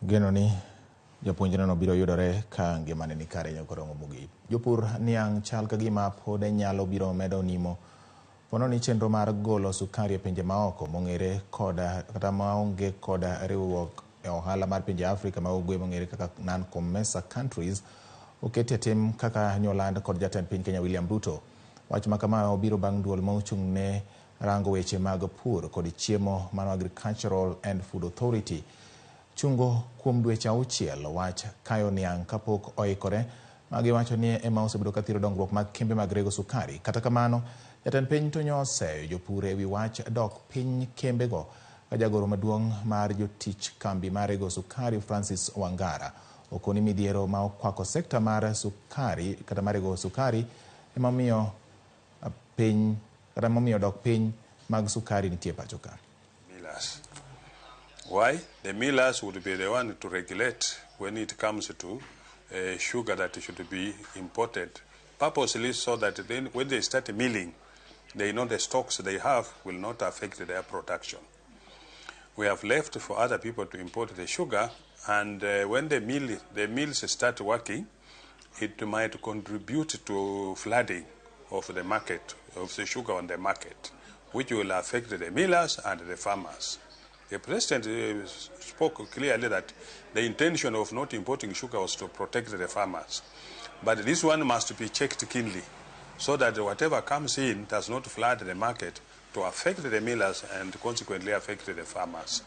Geno ni jopuonjre no biro yudore ka ngimane ni kare nyokoro Ramogi. Jopur niang' chal ka gima pod nyalo biro medo nimo. Pono ni chenro mar golo sukari e pinje maoko mong'ere koda kata maonge koda ruako e ohala mar pinje Afrika ma ugwe mong'ere kaka non-COMESA countries okete tim kaka nyoland kod jatend piny Kenya William Ruto. Wach makama obiro bang' duol ma ochung' ne rango weche mag pur kod chiemo mano Agricultural and Food Authority chungo kuom dweche 6 wach kayo niang' kapok oikore magiwacho ni ema osebedo kathiro dongruok mag kembe mag rego sukari. Kata kamano jatend piny to oseyo jopur ewi wach dok piny kembego ka jagoro maduong' mar jotich kambi mar rego sukari Francis Wangara okoni midhiero ma okwako sekta mar sukari kata mar rego sukari emomiyo dok piny mag sukari nitie pacho ka. Why? The millers would be the one to regulate when it comes to sugar that should be imported, purposely so that then when they start milling, they know the stocks they have will not affect their production. We have left for other people to import the sugar, and when the mills start working, it might contribute to flooding of the market, of the sugar on the market, which will affect the millers and the farmers. The president spoke clearly that the intention of not importing sugar was to protect the farmers. But this one must be checked keenly so that whatever comes in does not flood the market to affect the millers and consequently affect the farmers.